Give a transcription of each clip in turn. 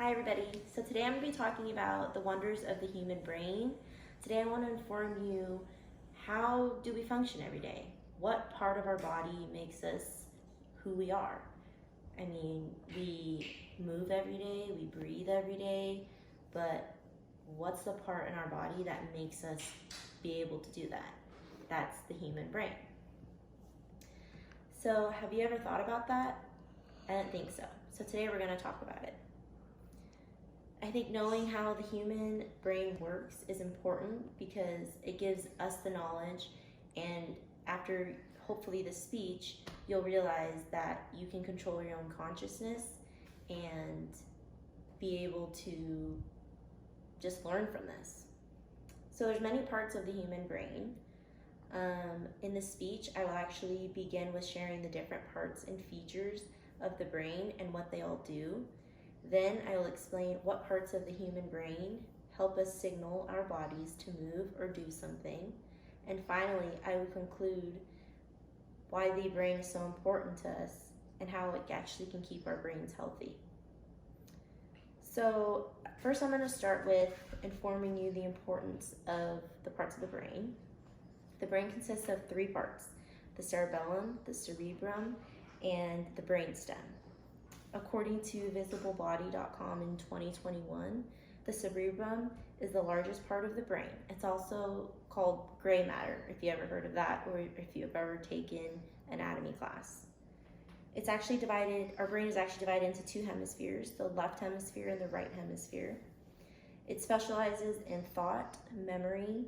Hi everybody. So today I'm going to be talking about the wonders of the human brain. Today I want to inform you, how do we function every day? What part of our body makes us who we are? I mean, we move every day, we breathe every day, but what's the part in our body that makes us be able to do that? That's the human brain. So have you ever thought about that? I don't think so. So today we're going to talk about it. I think knowing how the human brain works is important because it gives us the knowledge, and after hopefully this speech, you'll realize that you can control your own consciousness and be able to just learn from this. So there's many parts of the human brain. In this speech, I will actually begin with sharing the different parts and features of the brain and what they all do. Then I will explain what parts of the human brain help us signal our bodies to move or do something. And finally, I will conclude why the brain is so important to us and how it actually can keep our brains healthy. So first I'm going to start with informing you the importance of the parts of the brain. The brain consists of three parts: the cerebellum, the cerebrum, and the brainstem. According to visiblebody.com in 2021, the cerebrum is the largest part of the brain. It's also called gray matter, if you ever heard of that, or if you've ever taken anatomy class. It's actually divided, our brain is actually divided into two hemispheres, the left hemisphere and the right hemisphere. It specializes in thought, memory,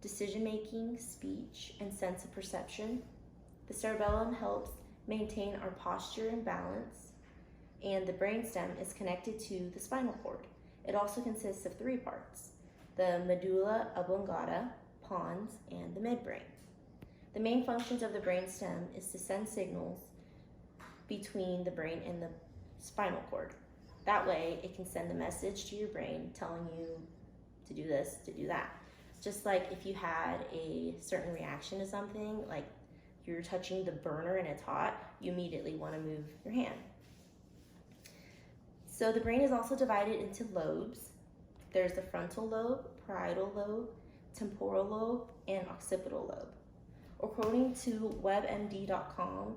decision-making, speech, and sense of perception. The cerebellum helps maintain our posture and balance, and the brainstem is connected to the spinal cord. It also consists of three parts: the medulla oblongata, pons, and the midbrain. The main functions of the brainstem is to send signals between the brain and the spinal cord. That way, it can send a message to your brain telling you to do this, to do that. Just like if you had a certain reaction to something, like you're touching the burner and it's hot, you immediately want to move your hand. So the brain is also divided into lobes. There's the frontal lobe, parietal lobe, temporal lobe, and occipital lobe. According to WebMD.com,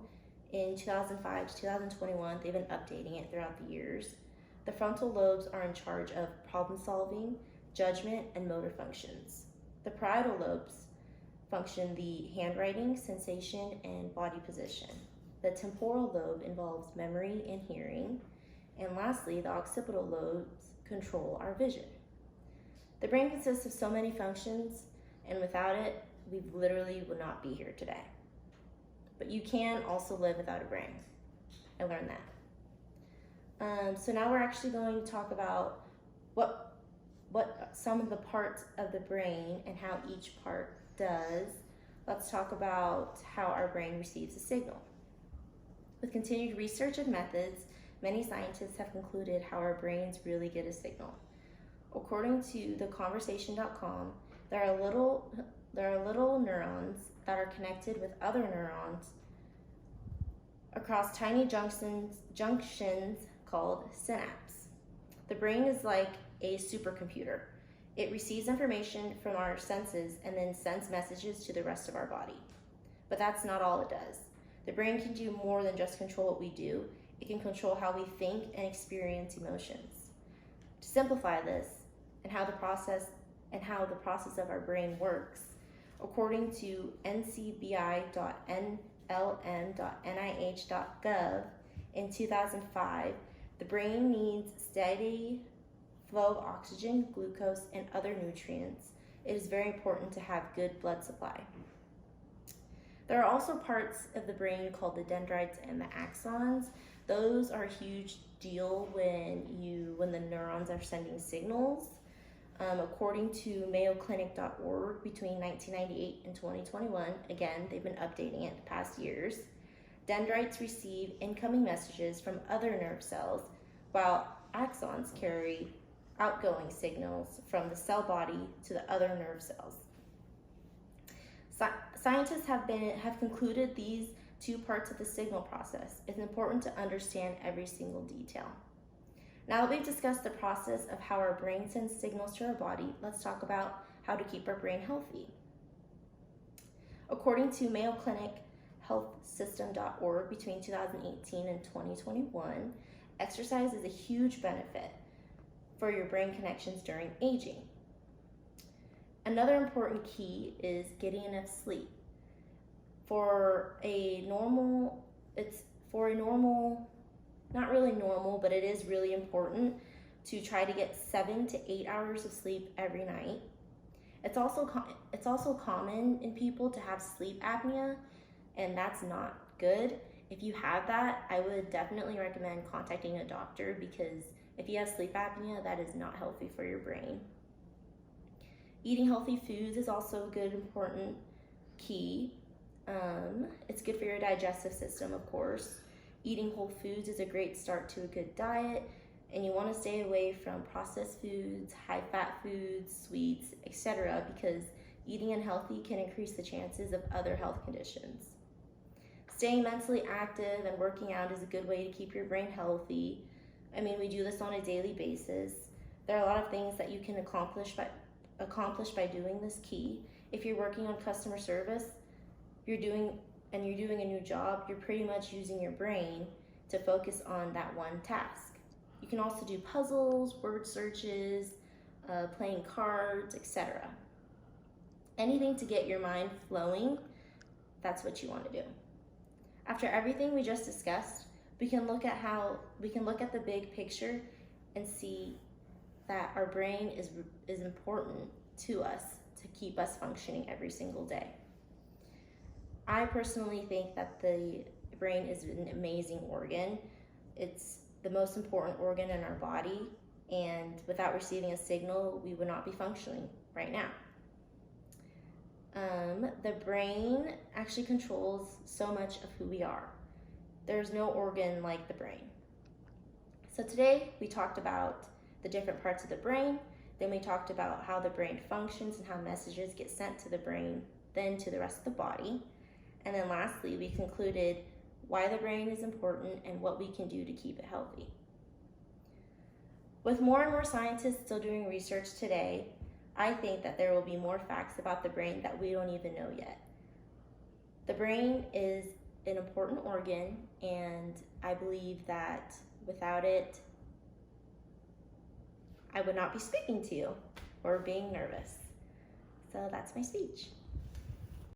in 2005 to 2021, they've been updating it throughout the years. The frontal lobes are in charge of problem solving, judgment, and motor functions. The parietal lobes function the handwriting, sensation, and body position. The temporal lobe involves memory and hearing. And lastly, the occipital lobes control our vision. The brain consists of so many functions, and without it, we literally would not be here today. But you can also live without a brain. I learned that. So now we're actually going to talk about what some of the parts of the brain and how each part does. Let's talk about how our brain receives a signal. With continued research and methods, many scientists have concluded how our brains really get a signal. According to theconversation.com, there are little neurons that are connected with other neurons across tiny junctions called synapses. The brain is like a supercomputer. It receives information from our senses and then sends messages to the rest of our body. But that's not all it does. The brain can do more than just control what we do. It can control how we think and experience emotions. To simplify this and how the process of our brain works, according to ncbi.nlm.nih.gov in 2005, the brain needs steady flow of oxygen, glucose, and other nutrients. It is very important to have good blood supply. There are also parts of the brain called the dendrites and the axons. Those are a huge deal when the neurons are sending signals. According to mayoclinic.org, between 1998 and 2021, again, they've been updating it the past years, dendrites receive incoming messages from other nerve cells, while axons carry outgoing signals from the cell body to the other nerve cells. Scientists have concluded these two parts of the signal process. It's important to understand every single detail. Now that we've discussed the process of how our brain sends signals to our body, let's talk about how to keep our brain healthy. According to Mayo Clinic HealthSystem.org, between 2018 and 2021, exercise is a huge benefit for your brain connections during aging. Another important key is getting enough sleep. Not really normal, but it is really important to try to get 7 to 8 hours of sleep every night. It's also common in people to have sleep apnea, and that's not good. If you have that, I would definitely recommend contacting a doctor, because if you have sleep apnea, that is not healthy for your brain. Eating healthy foods is also a good, important key. It's good for your digestive system, of course. Eating whole foods is a great start to a good diet, and you want to stay away from processed foods, high-fat foods, sweets, etc., because eating unhealthy can increase the chances of other health conditions. Staying mentally active and working out is a good way to keep your brain healthy. I mean, we do this on a daily basis. There are a lot of things that you can accomplish by doing this key. If you're working on customer service, you're doing a new job, you're pretty much using your brain to focus on that one task. You can also do puzzles, word searches, playing cards, etc. Anything to get your mind flowing, that's what you want to do. After everything we just discussed, we can look at the big picture and see that our brain is important to us to keep us functioning every single day. I personally think that the brain is an amazing organ. It's the most important organ in our body, and without receiving a signal, we would not be functioning right now. The brain actually controls so much of who we are. There's no organ like the brain. So today we talked about the different parts of the brain, then we talked about how the brain functions and how messages get sent to the brain, then to the rest of the body. And then lastly, we concluded why the brain is important and what we can do to keep it healthy. With more and more scientists still doing research today, I think that there will be more facts about the brain that we don't even know yet. The brain is an important organ, and I believe that without it, I would not be speaking to you or being nervous. So that's my speech.